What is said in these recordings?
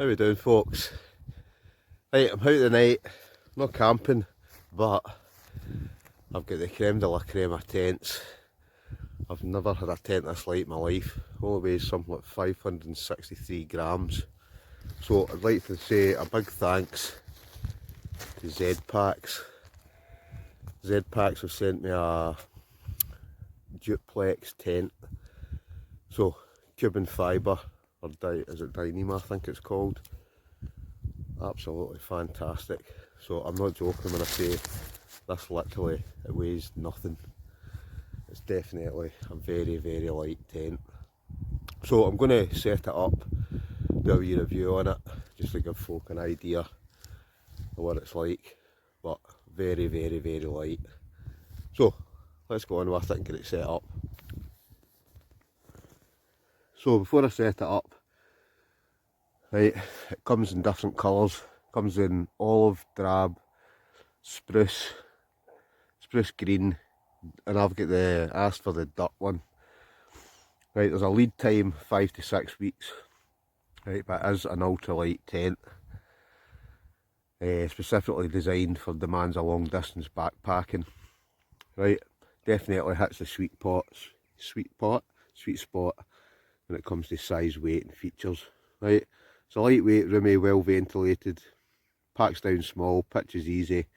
How we doing, folks? Right, I'm out tonight, not camping, but I've got the creme de la creme of tents. I've never had a tent this light in my life. Only weighs something like 563 grams. So I'd like to say a big thanks to Zpacks. Zpacks have sent me a Duplex tent. So Cuban fibre, or is it Dyneema I think it's called. Absolutely fantastic. So I'm not joking when I say this literally, it weighs nothing. It's definitely a very, very light tent. So I'm going to set it up, do a wee review on it, just to give folk an idea of what it's like. But very, very, very light. So let's go on with it and get it set up. So before I set it up, right, it comes in different colours. Comes in olive, drab, spruce green, and I've got asked for the duck one. Right, there's a lead time 5 to 6 weeks. Right, but it is an ultralight tent, specifically designed for demands of long distance backpacking. Right, definitely hits the sweet spot when it comes to size, weight and features. Right, it's a lightweight, roomy, well ventilated, packs down small, pitches easy,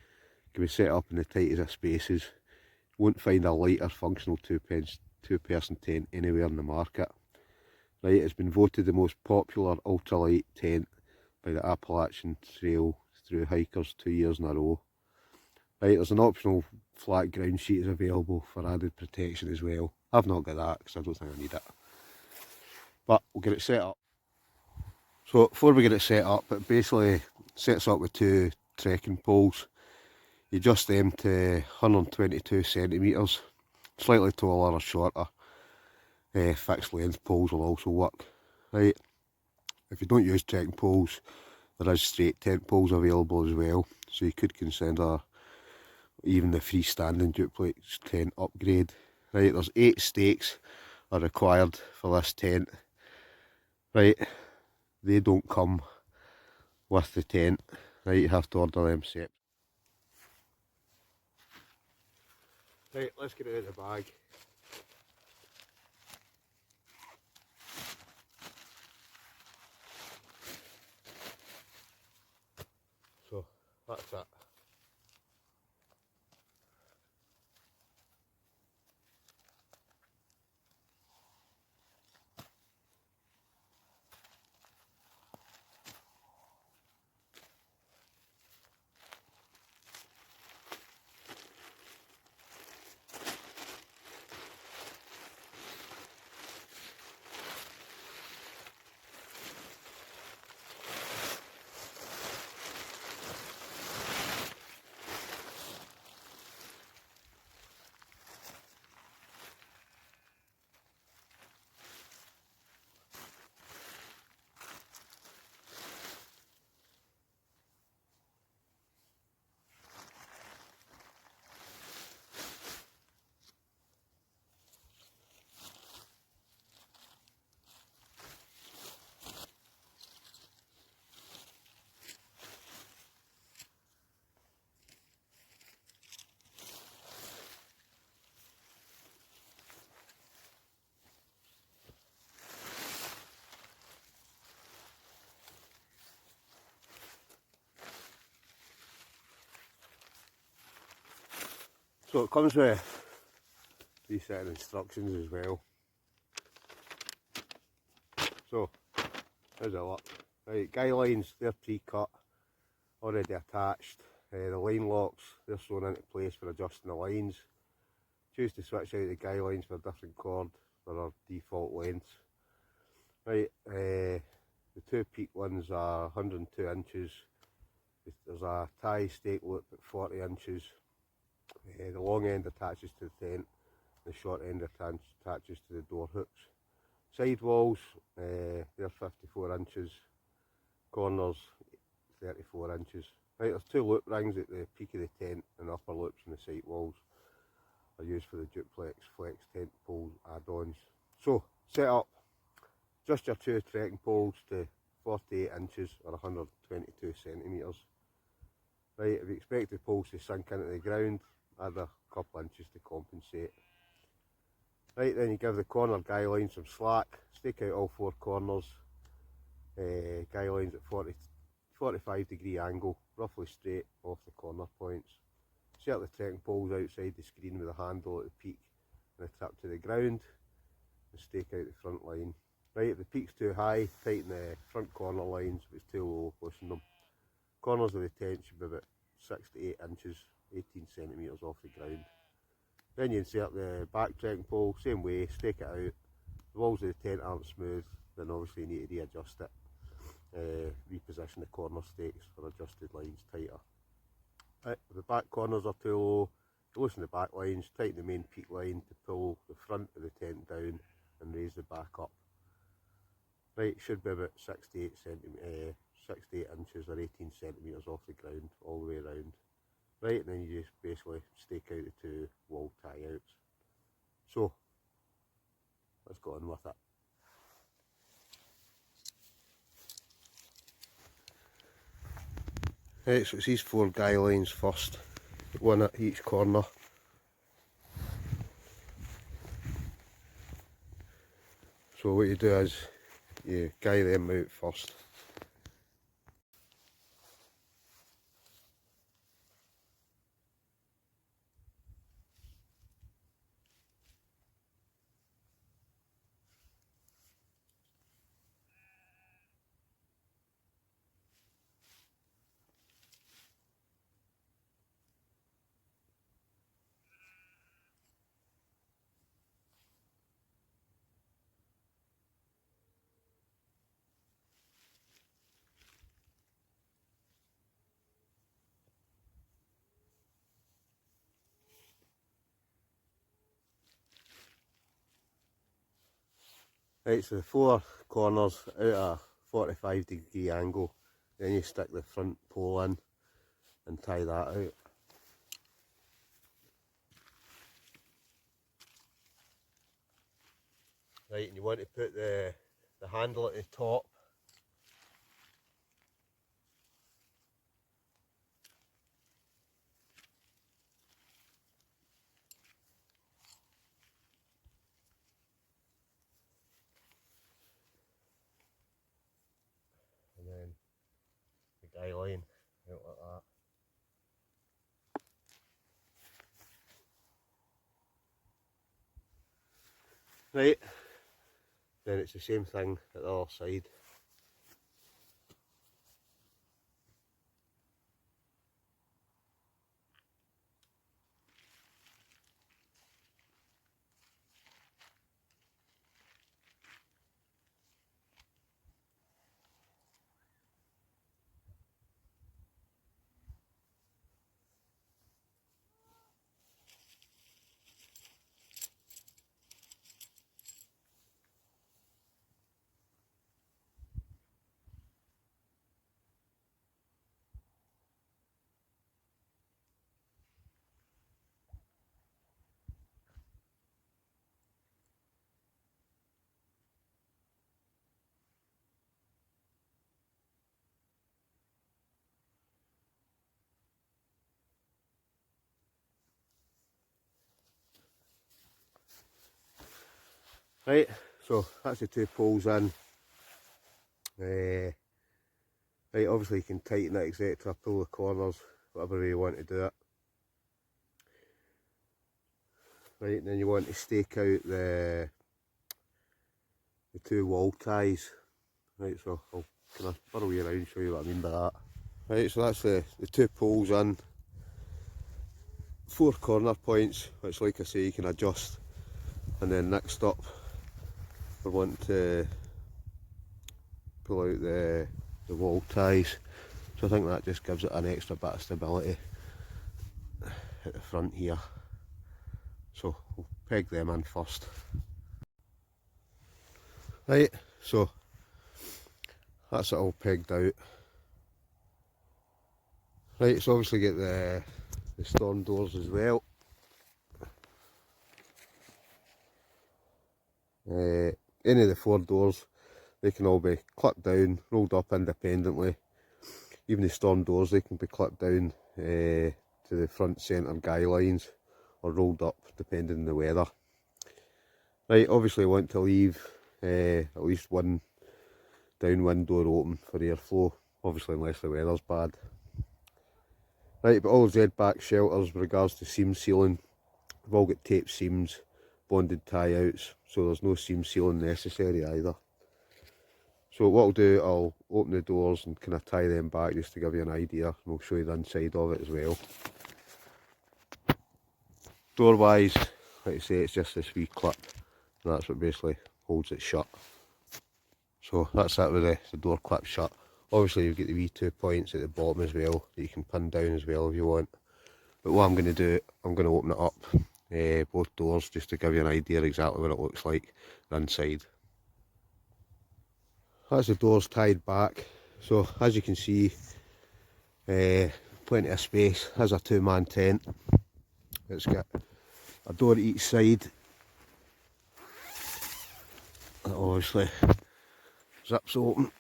can be set up in the tightest of spaces. Won't find a lighter functional two-person tent anywhere in the market. Right, it's been voted the most popular ultralight tent by the Appalachian thru-hikers 2 years in a row. Right, there's an optional flat ground sheet is available for added protection as well. I've not got that because I don't think I need it. But we'll get it set up. So before we get it set up, it basically sets up with two trekking poles. You adjust them to 122 centimetres, slightly taller or shorter. Fixed length poles will also work. Right, if you don't use trekking poles, there is straight tent poles available as well, so you could consider even the freestanding duplex tent upgrade. Right, there's 8 stakes are required for this tent. Right, they don't come with the tent. Right, you have to order them separate. Right, let's get it out of the bag. So that's it. So it comes with 3 set of instructions as well. So here's a look. Right, guy lines, they're pre-cut, already attached. The line locks, they're sewn into place for adjusting the lines. Choose to switch out the guy lines for a different cord for our default lengths. Right, the 2 peak ones are 102 inches. There's a tie stake loop at 40 inches. The long end attaches to the tent, the short end attaches to the door hooks. Side walls, they're 54 inches, corners 34 inches. Right, there's 2 loop rings at the peak of the tent and upper loops in the side walls are used for the Duplex Flex tent pole add-ons. So, set up just your 2 trekking poles to 48 inches or 122 centimetres. Right, if you expect the poles to sink into the ground, add a couple inches to compensate. Right, then you give the corner guy line some slack, stake out all four corners, guy lines at 45-degree angle, roughly straight off the corner points. Set the trekking poles outside the screen with a handle at the peak and a tip to the ground, and stake out the front line. Right, if the peak's too high, tighten the front corner lines. If it's too low, loosen them. Corners of the tent should be about 6 to 8 inches, 18 centimetres off the ground. Then you insert the back trekking pole, same way, stake it out. The walls of the tent aren't smooth, then obviously you need to readjust it. Reposition the corner stakes for adjusted lines tighter. Right, if the back corners are too low, loosen the back lines, tighten the main peak line to pull the front of the tent down and raise the back up. Right, should be about 6 to 8 inches or 18 centimetres off the ground all the way around. Right, and then you just basically stake out the two wall tie outs. So, let's go on with it. Right, so it's these four guy lines first, one at each corner. So what you do is, you guy them out first. Right, so the four corners out a 45-degree angle, then you stick the front pole in and tie that out. Right, and you want to put the handle at the top. And then the guy line out like that. Right, then it's the same thing at the other side. Right, so that's the two poles in. Right, obviously you can tighten it, etc., pull the corners, whatever way you want to do it. Right, and then you want to stake out the two wall ties. Right, so I'll kind of burrow you around and show you what I mean by that. Right, so that's the two poles in. Four corner points, which like I say you can adjust. And then next up, we're wanting to pull out the wall ties. So I think that just gives it an extra bit of stability at the front here. So we'll peg them in first. Right, so that's it all pegged out. Right, so obviously get the storm doors as well. Any of the four doors, they can all be clipped down, rolled up independently. Even the storm doors, they can be clipped down to the front centre guy lines or rolled up depending on the weather. Right, obviously I want to leave at least one downwind door open for airflow, obviously unless the weather's bad. Right, but all Zpacks shelters with regards to seam sealing, they've all got tape seams, bonded tie outs, so there's no seam sealing necessary either. So what I'll do, I'll open the doors and kind of tie them back just to give you an idea, and I'll show you the inside of it as well. Door wise, like I say, it's just this wee clip, and that's what basically holds it shut. So that's that with the door clip shut. Obviously you've got the wee 2 points at the bottom as well that you can pin down as well if you want. But what I'm going to do, I'm going to open it up, both doors, just to give you an idea exactly what it looks like inside. That's the doors tied back. So as you can see, plenty of space. Has a 2-man tent. It's got a door at each side. That obviously zips open.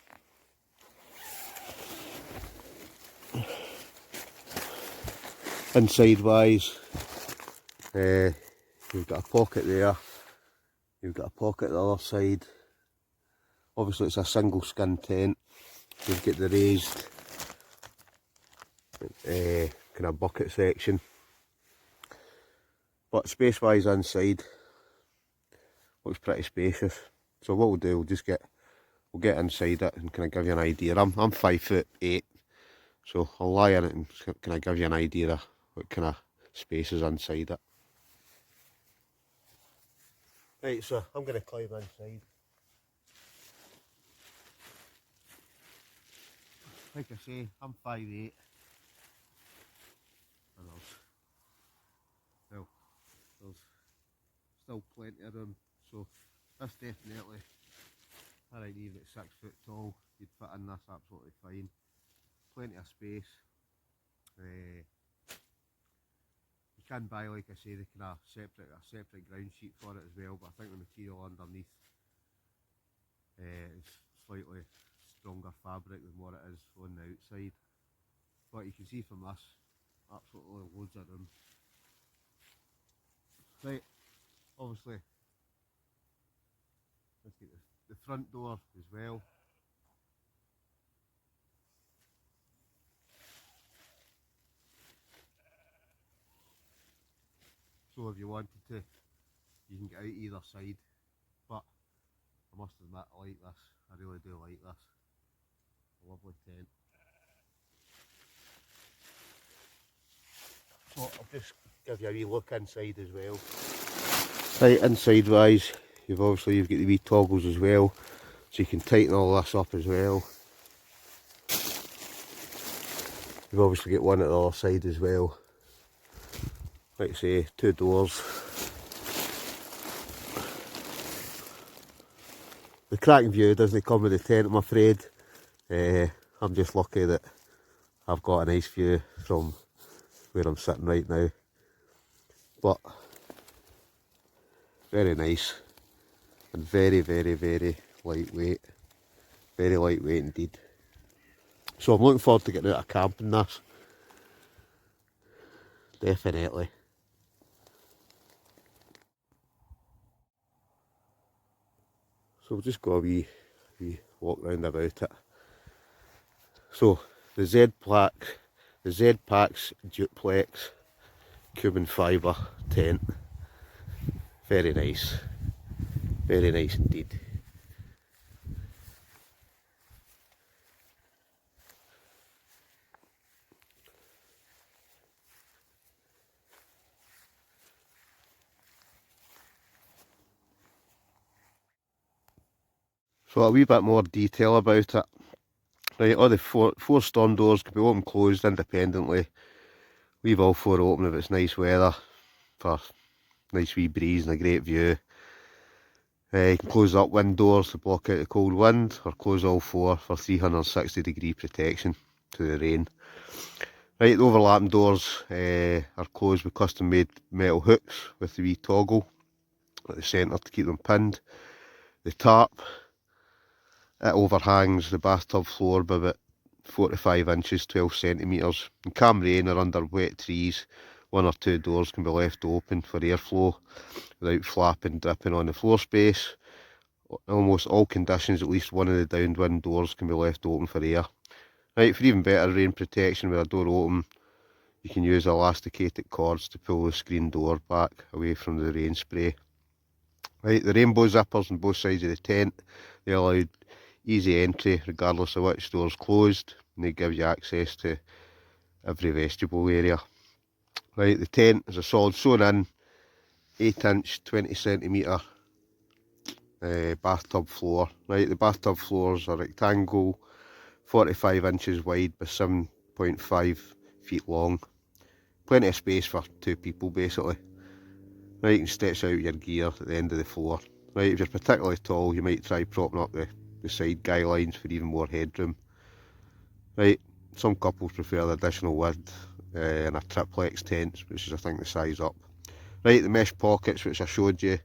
Inside wise, you've got a pocket there, you've got a pocket the other side. Obviously it's a single skin tent. You've got the raised kind of bucket section. But space wise inside, looks pretty spacious. So what we'll do, we'll get inside it and kind of give you an idea. I'm 5'8", so I'll lie in it and kind of give you an idea of what kind of space is inside it. Right, so I'm going to climb inside. Like I say, I'm 5'8", and there's still plenty of room, so this definitely, alright, even at 6 foot tall, you'd fit in this absolutely fine. Plenty of space. You can buy, like I say, the kind of a separate ground sheet for it as well, but I think the material underneath is slightly stronger fabric than what it is on the outside. But you can see from this, absolutely loads of room. Right, obviously, let's get the front door as well. So if you wanted to, you can get out either side, but I must admit I like this, I really do like this. A lovely tent. So I'll just give you a wee look inside as well. Right, inside wise, you've got the wee toggles as well, so you can tighten all this up as well. You've obviously got one at the other side as well. Like I say, 2 doors. The cracking view doesn't come with the tent, I'm afraid. I'm just lucky that I've got a nice view from where I'm sitting right now. But very nice and very, very, very lightweight. Very lightweight indeed. So I'm looking forward to getting out of camping this. Definitely. So we'll just go a wee walk round about it. So the Zpacks Duplex Cuban fibre tent. Very nice indeed. So a wee bit more detail about it. Right, all the four storm doors can be open and closed independently. Leave all 4 open if it's nice weather for nice wee breeze and a great view. You can close up wind doors to block out the cold wind, or close all 4 for 360-degree protection to the rain. Right, the overlapping doors are closed with custom made metal hooks with the wee toggle at the centre to keep them pinned. The tarp It overhangs the bathtub floor by about 4 to 5 inches, 12 centimetres. In calm rain or under wet trees, one or two doors can be left open for airflow without flapping, dripping on the floor space. In almost all conditions, at least one of the downwind doors can be left open for air. Right, for even better rain protection with a door open, you can use elasticated cords to pull the screen door back away from the rain spray. Right, the rainbow zippers on both sides of the tent, they allow easy entry regardless of which door's closed, and they give you access to every vestibule area. Right, the tent is a solid sewn in 8-inch 20cm bathtub floor. Right, the bathtub floors are rectangle, 45 inches wide by 7.5 feet long. Plenty of space for two people basically. Right, you can stretch out your gear at the end of the floor. Right, if you're particularly tall, you might try propping up the side guy lines for even more headroom. Right, some couples prefer the additional width in a triplex tent, which is I think the size up. Right, the mesh pockets which I showed you,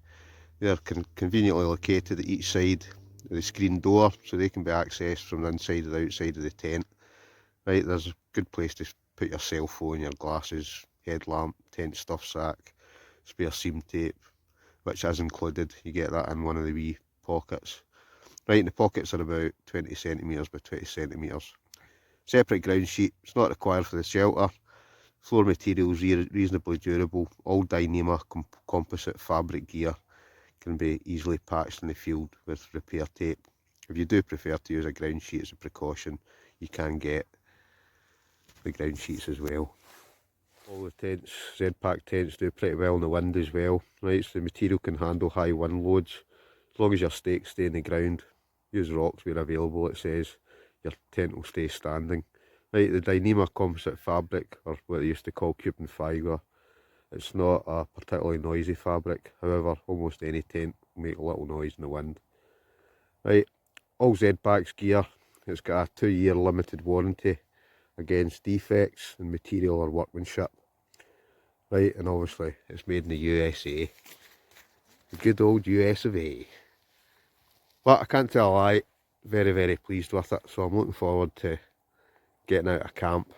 they're conveniently located at each side of the screen door, so they can be accessed from the inside or the outside of the tent. Right, there's a good place to put your cell phone, your glasses, headlamp, tent stuff sack, spare seam tape, which is included. You get that in one of the wee pockets. Right, and the pockets are about 20 centimetres by 20 centimetres. Separate ground sheet, it's not required for the shelter. Floor material is reasonably durable. All Dyneema composite fabric gear can be easily patched in the field with repair tape. If you do prefer to use a ground sheet as a precaution, you can get the ground sheets as well. All the tents, Zpacks tents, do pretty well in the wind as well. Right, so the material can handle high wind loads. As long as your stakes stay in the ground, use rocks where available, it says, your tent will stay standing. Right, the Dyneema composite fabric, or what they used to call Cuban fibre, it's not a particularly noisy fabric. However, almost any tent will make a little noise in the wind. Right, all Zpacks gear, it's got a 2-year limited warranty against defects in material or workmanship. Right, and obviously it's made in the USA, the good old US of A. But I can't tell a lie, very, very pleased with it, so I'm looking forward to getting out of camp.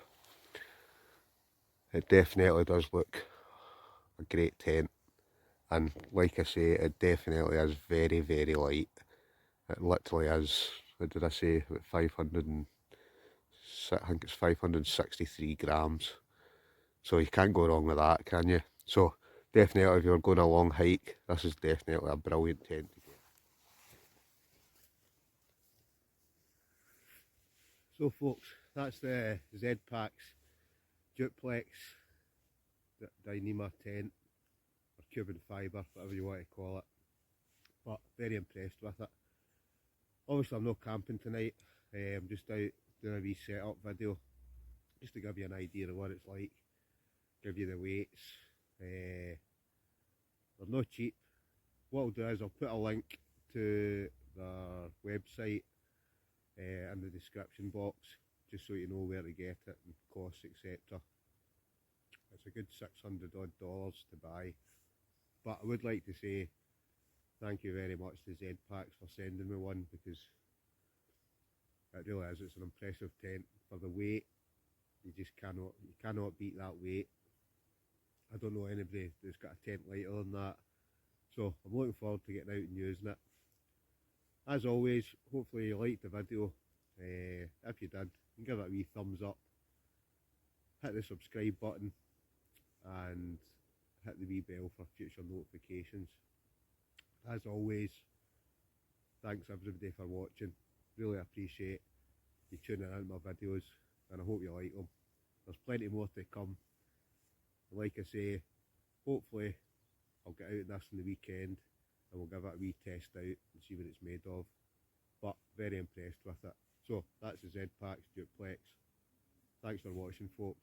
It definitely does look a great tent, and like I say, it definitely is very, very light. It literally is, what did I say, about 500 and, I think it's 563 grams. So you can't go wrong with that, can you? So definitely if you're going a long hike, this is definitely a brilliant tent to get. So folks, that's the Zpacks Duplex Dyneema tent, or Cuban fibre, whatever you want to call it. But very impressed with it. Obviously I'm not camping tonight, I'm just out doing a wee setup video, just to give you an idea of what it's like, give you the weights. They're not cheap. What I'll do is I'll put a link to their website in the description box, just so you know where to get it and costs, etc. It's a good $600 odd to buy, but I would like to say thank you very much to Zpacks for sending me one, because it really is, it's an impressive tent for the weight. You just cannot beat that weight. I don't know anybody that's got a tent lighter than that, so I'm looking forward to getting out and using it. As always, hopefully you liked the video. If you did, give it a wee thumbs up, hit the subscribe button and hit the wee bell for future notifications. As always, thanks everybody for watching. Really appreciate you tuning in my videos, and I hope you like them. There's plenty more to come. Like I say, hopefully I'll get out this on the weekend and we'll give it a wee test out and see what it's made of. But very impressed with it. So that's the Zpacks Duplex. Thanks for watching, folks.